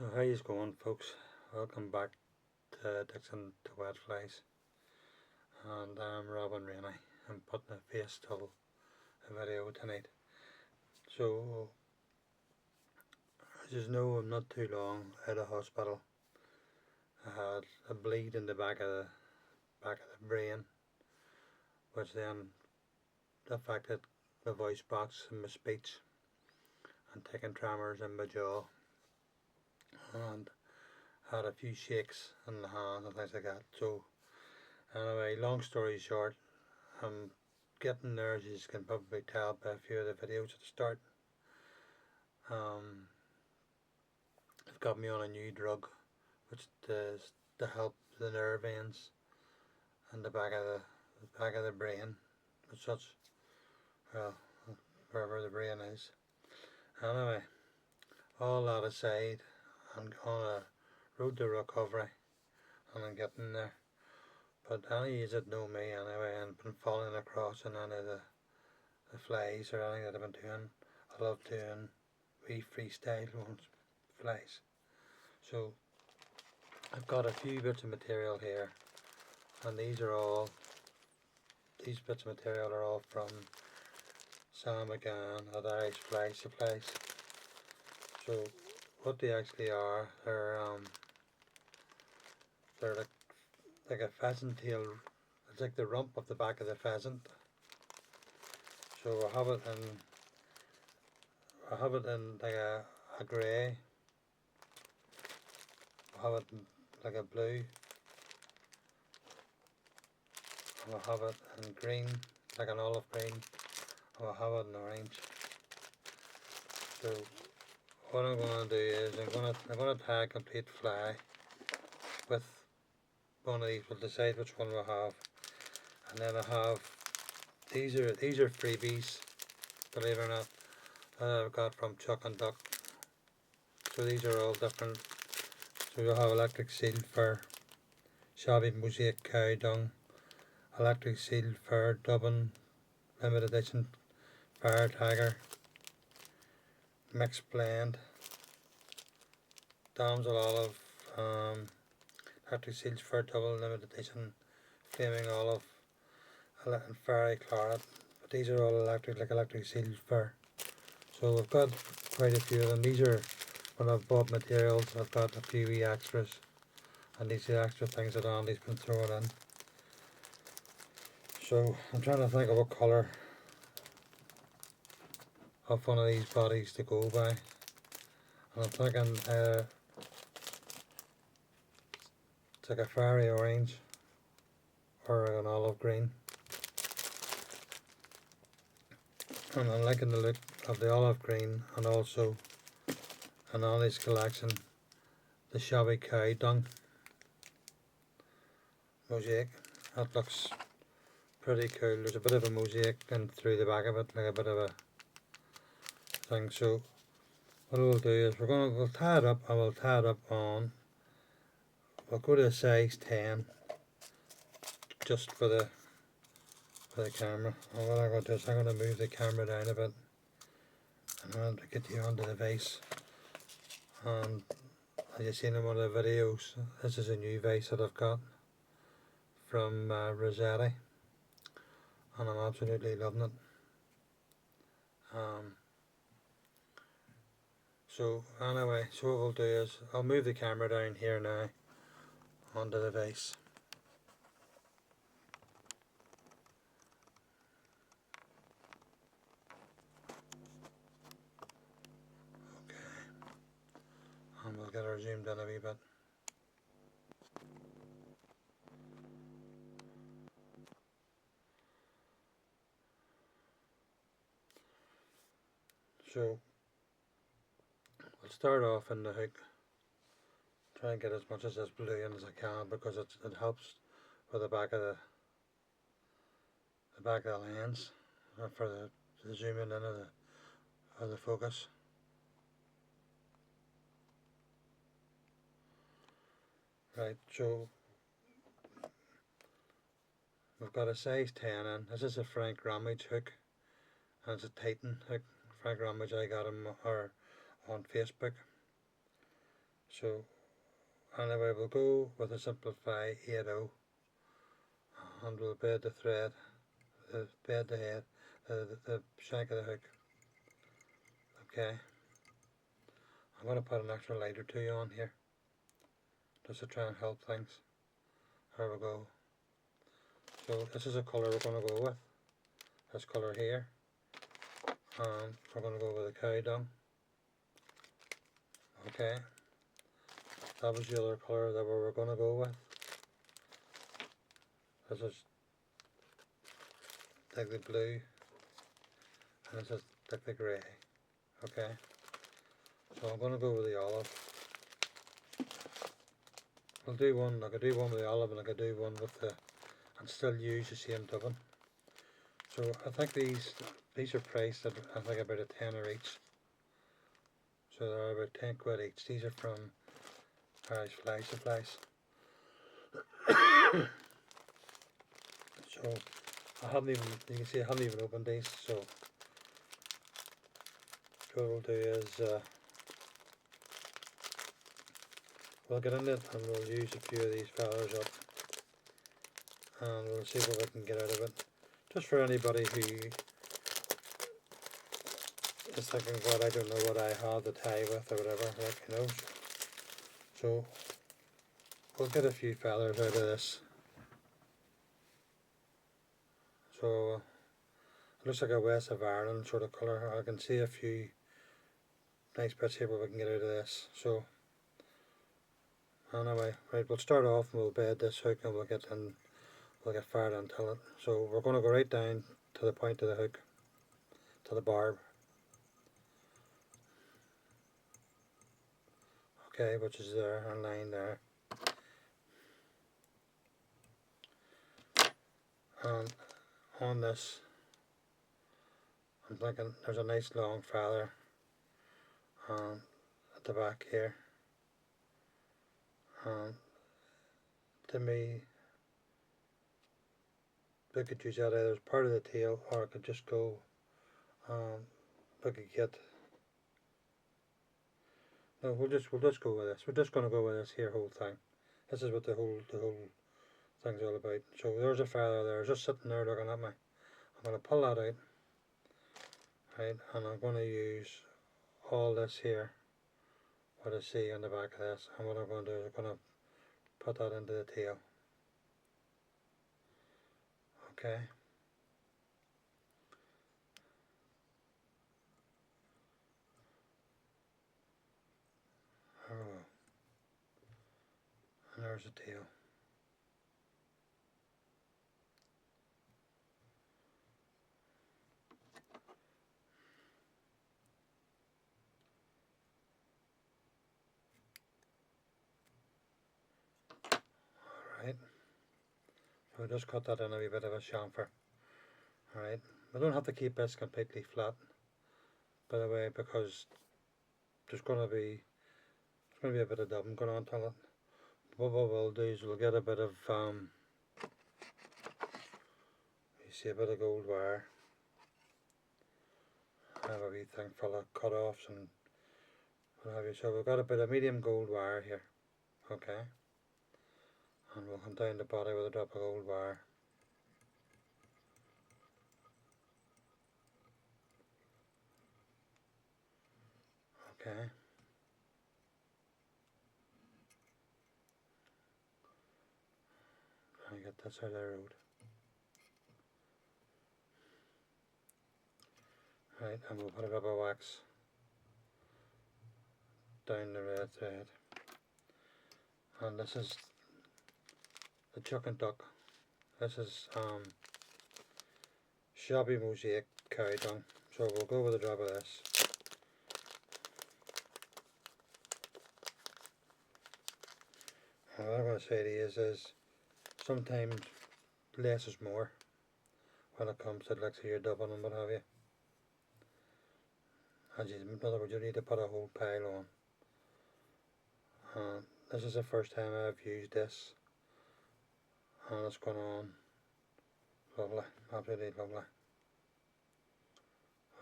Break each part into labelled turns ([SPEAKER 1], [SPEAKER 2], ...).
[SPEAKER 1] So how you going, folks? Welcome back to Dixon to Wet Flies, and I'm Robin Rainey. I'm putting a face to a video tonight. So as you know, I'm not too long out of hospital. I had a bleed in the back of the brain, which then affected my voice box and my speech, and taking tremors in my jaw, and had a few shakes in the hand and things like that. So anyway, long story short, I'm getting there, as you can probably tell by a few of the videos at the start. They've got me on a new drug, which does to help the nerve ends and the back of the brain, as such. Well, wherever the brain is. Anyway, all that aside, I'm on a road to recovery, and I'm getting there. But any of you that know me anyway, and been falling across in any of the flies or anything that I've been doing, I love doing wee freestyle ones, flies. So I've got a few bits of material here, and these bits of material are all from Sam McGann at Irish Fly Supplies. So what they actually are, they're like a pheasant tail. It's like the rump of the back of the pheasant. So I have it in like a grey. I have it in like a blue. I have it in green, like an olive green. I have it in orange. So what I'm going to do is I'm going to tie a complete fly with one of these. We'll decide which one we'll have, and then I have these are freebies, believe it or not, that I've got from Chuck and Duck. So these are all different. So you'll have electric seal fur, shabby mosaic cow dung, electric seal fur Dublin limited edition fire tiger, mixed blend, damsel olive, electric seal fur Dublin limited edition flaming olive, and fairy claret. But these are all electric, like electric seal fur. So I've got quite a few of them. These are when I've bought materials. I've got a few wee extras, and these are extra things that Andy's been throwing in. So I'm trying to think of what colour of one of these bodies to go by, and I'm thinking it's like a fiery orange or an olive green, and I'm liking the look of the olive green, and also in Andy's collection the shabby cow dung mosaic. That looks pretty cool. There's a bit of a mosaic in through the back of it, like a bit of a thing. So what we'll do is we'll tie it up, and we'll tie it up on, we'll go to a size 10 just for the camera. And what I'm going to do is I'm going to move the camera down a bit, and I'm going to get you onto the vase. And as you've seen in one of the videos, this is a new vase that I've got from Rossetti, and I'm absolutely loving it. So anyway, so what we'll do is I'll move the camera down here now onto the vase. Okay, and we'll get her zoomed in a wee bit. So we'll start off in the hook. Try and get as much of this blue in as I can, because it helps with the back of the lens, for the zooming in of the focus. Right, so we've got a size 10 in. This is a Frank Ramage hook, and it's a Titan hook. Frank Ramage, I got him on Facebook. So anyway, we'll go with a Simplify 80 and we'll bed the thread, bed the head, the shank of the hook. Okay, I'm going to put an extra light or two on here just to try and help things. There we go. So this is a colour we're going to go with, this colour here, and we're going to go with the cow dung. Okay, that was the other colour that we were going to go with. This is like the blue, and this is like the grey. Okay, so I'm going to go with the olive. I'll do one, I could do one with the olive and I could do one with the, and still use the same dubbing. So I think these are priced at I think about a tenner each. So they're about 10 quid each. These are from Irish Fly Supplies. So I haven't even, you can see I haven't even opened these. So what we'll do is we'll get in it and we'll use a few of these feathers up and we'll see what we can get out of it. Just for anybody who is thinking, God, I don't know what I have to tie with or whatever, like, you know. So we'll get a few feathers out of this. So it looks like a West of Ireland sort of colour. I can see a few nice bits here what we can get out of this. So anyway, right, we'll start off and we'll bed this hook and we'll get fired until it. So we're going to go right down to the point of the hook, to the barb. Okay, which is there, a line there. And on this, I'm thinking there's a nice long feather at the back here. To me, we could use that either as part of the tail or it could just go, we could get, no, we'll just go with this. We're just going to go with this here whole thing. This is what the whole thing's all about. So there's a feather there, just sitting there looking at me. I'm going to pull that out, right, and I'm going to use all this here, what I see on the back of this, and what I'm going to do is I'm going to put that into the tail. Okay. There we go. And there's the tail. Alright. So we just cut that in a wee bit of a chamfer. Alright. We don't have to keep this completely flat, by the way, because there's going to be a bit of dubbing going on to it. What we'll do is we'll get a bit of you see a bit of gold wire. I have a wee thing full of cut-offs and what have you. So we've got a bit of medium gold wire here. Okay. And we'll come down the body with a drop of gold wire. Okay. Try and get this out of the road. Right, and we'll put a drop of wax down the red thread. And this is the Chuck and Duck. This is Shabby Mosaic cow dung. So we'll go with a drop of this. And what I'm going to say to you is sometimes less is more when it comes to like your dubbing and what have you. In other words, you need to put a whole pile on. This is the first time I've used this, and it's gone on lovely, absolutely lovely.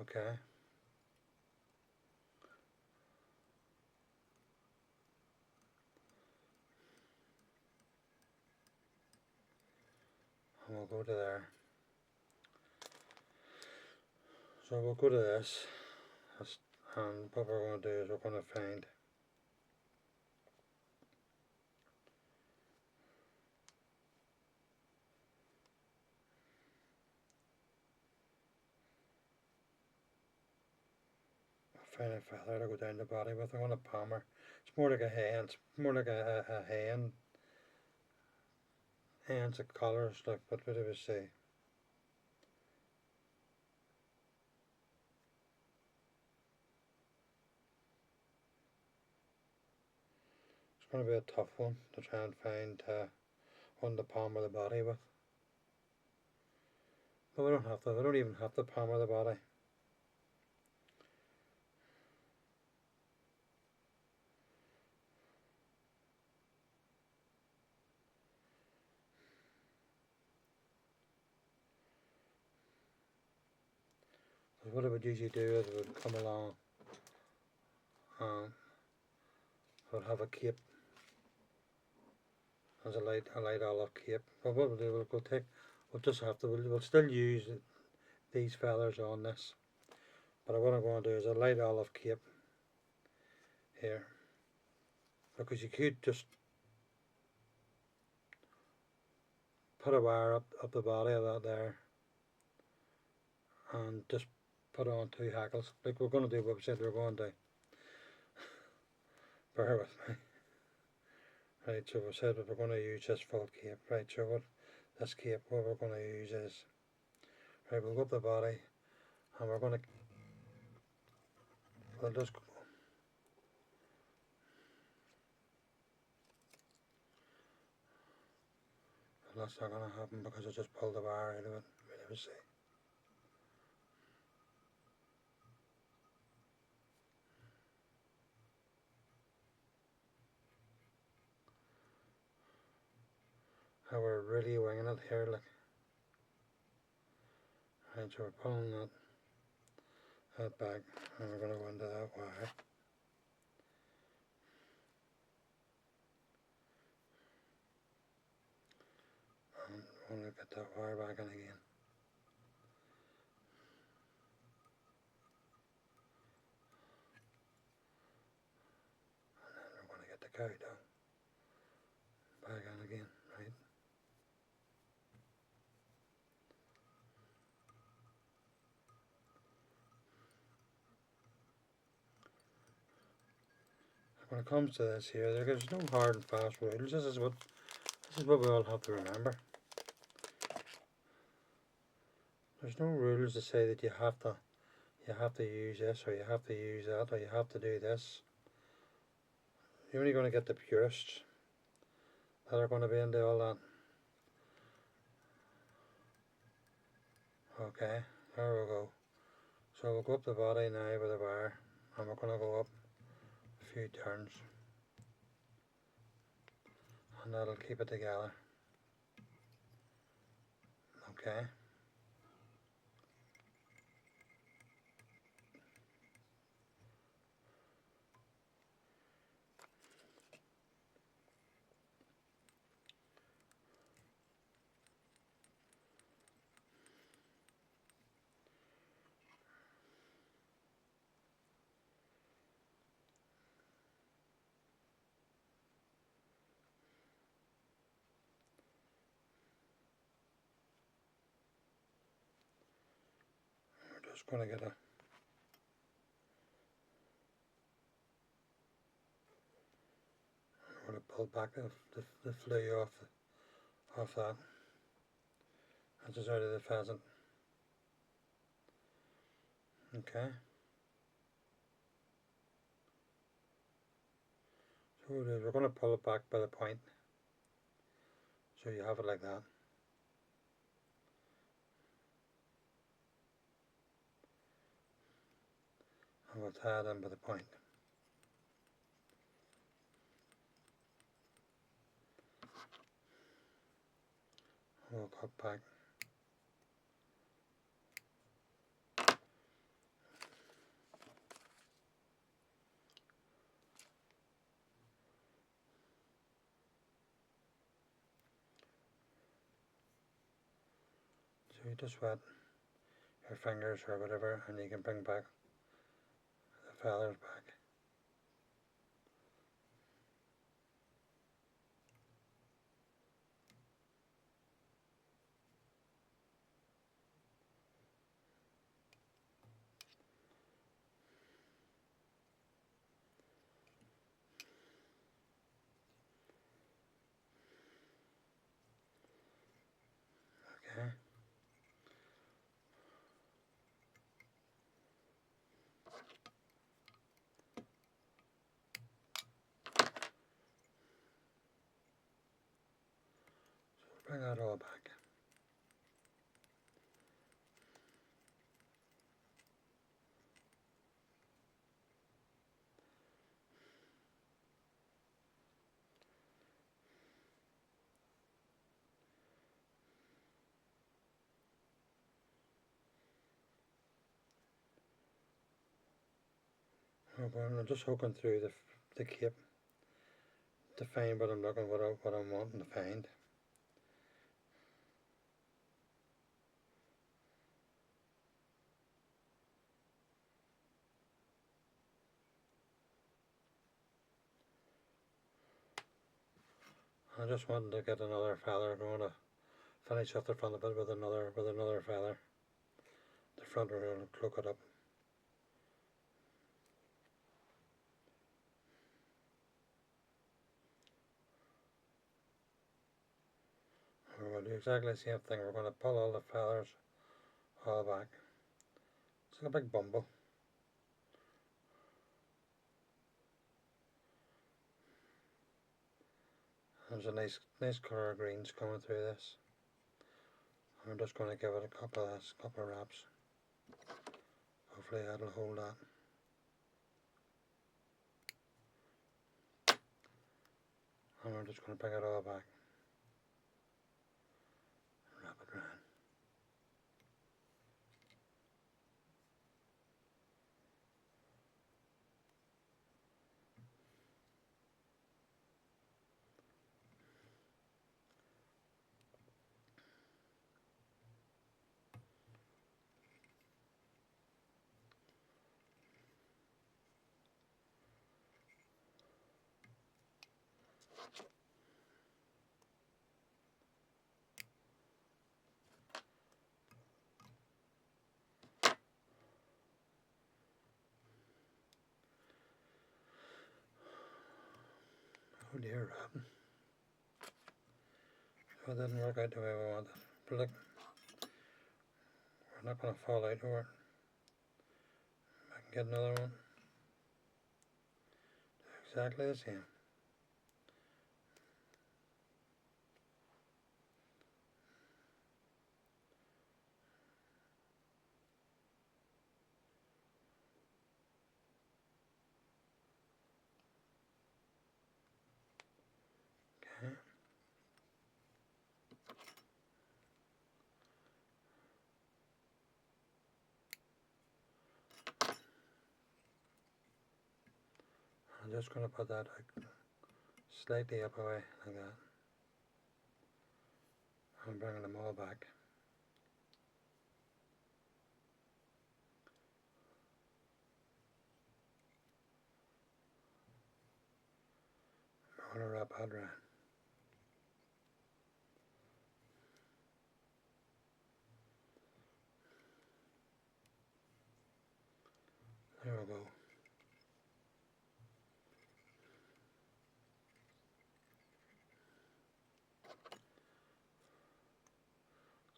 [SPEAKER 1] Okay. we'll go to there. So we'll go to this, and what we're going to do is we're going to find a feather to go down the body with. I'm going to palmer. It's more like a hen. It's more like a hen. Hen's a collar stuff, but what do we say? It's going to be a tough one to try and find on the palm of the body with. But we don't have to. We don't even have the palm of the body. What I would usually do is I would come along and I would have a cape as a light olive cape. But what we'll do, we'll just have to, we'll still use these feathers on this. But what I'm going to do is a light olive cape here, because you could just put a wire up the body of that there and just put on 2 hackles like we're going to do what we said we were going to do. Bear with me. Right, so we said that we're going to use this full cape. Right, so what we're going to use is, right, we'll go up the body and we're going to, we'll just go. That's not going to happen because I just pulled the wire out of it. Let me see. How we're really winging it here, like. Right, so we're pulling that back and we're going to go into that wire. And we're going to get that wire back in again. And then we're going to get the cow down back in again, right? When it comes to this here, there's no hard and fast rules. This is what we all have to remember. There's no rules to say that you have to use this or you have to use that or you have to do this. You're only going to get the purists that are going to be into all that. Okay, there we go. So we'll go up the body now with a wire and we're going to go up a few turns and that'll keep it together. Okay. We're just going to get we're going to pull back the flea off that. That's just out of the pheasant. Okay. So we're going to pull it back by the point. So you have it like that. And we'll tie it in by the point. We'll cut back. you just wet your fingers or whatever, and you can bring back the feathers back. Okay. Bring that all back. I'm just hooking through the cape to find what I'm looking, what I'm wanting to find. I just wanted to get another feather. I'm going to finish off the front of it with another feather. The front we're going to cloak it up. We're going to do exactly the same thing. We're going to pull all the feathers all back. It's like a big bumble. There's a nice colour of greens coming through this. I'm just going to give it a couple of wraps. Hopefully that'll hold that. And I'm just going to bring it all back. Wrap it around. Oh dear, Robin. So it didn't work out the way we wanted. But look, we're not going to fall out over it. I can get another one. Exactly the same. Okay. I'm just going to put that slightly up away like that. I'm bringing them all back. I'm going to wrap that around. There we go.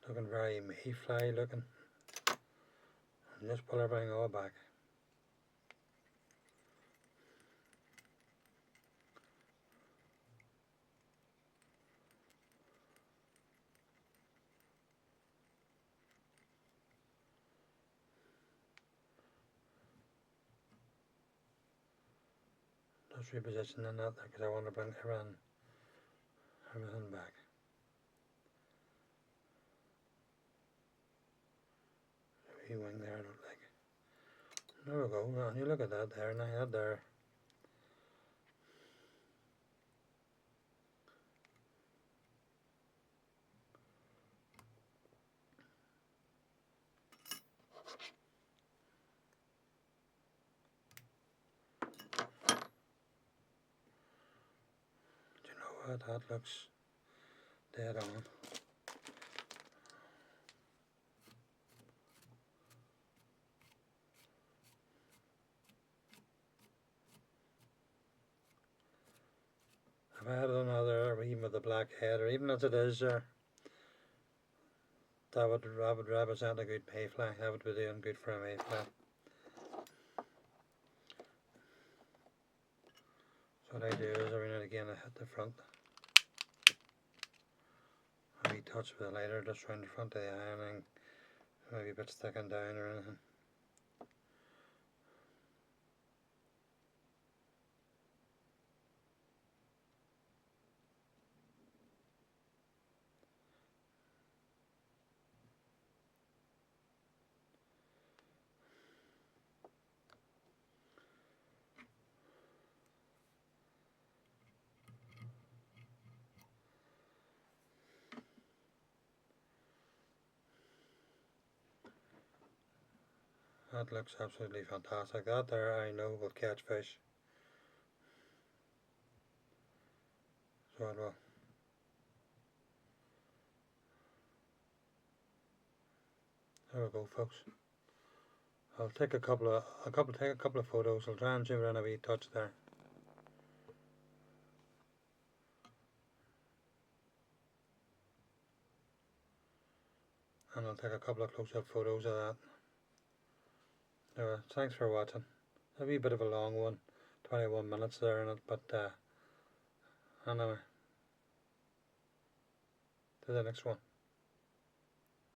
[SPEAKER 1] Looking very mayfly looking. And just pull everything all back. Just repositioning that there because I want to bring everything back. A wing there I don't like. There we go. Well, you look at that there, now that there. but that looks dead on. If I had another, even with the black head, or even as it is there, that would represent a good mayfly. That would be doing good for a mayfly. So what I do is every now and again I hit the front. A wee touch with a lighter just round the front of the eye, and maybe a bit sticking down or anything. That looks absolutely fantastic. That there I know will catch fish. So it will. There we go, folks. I'll take a couple of photos. I'll try and zoom in a wee touch there. And I'll take a couple of close-up photos of that. Anyway, thanks for watching. A wee bit of a long one, 21 minutes there in it, but anyway, to the next one.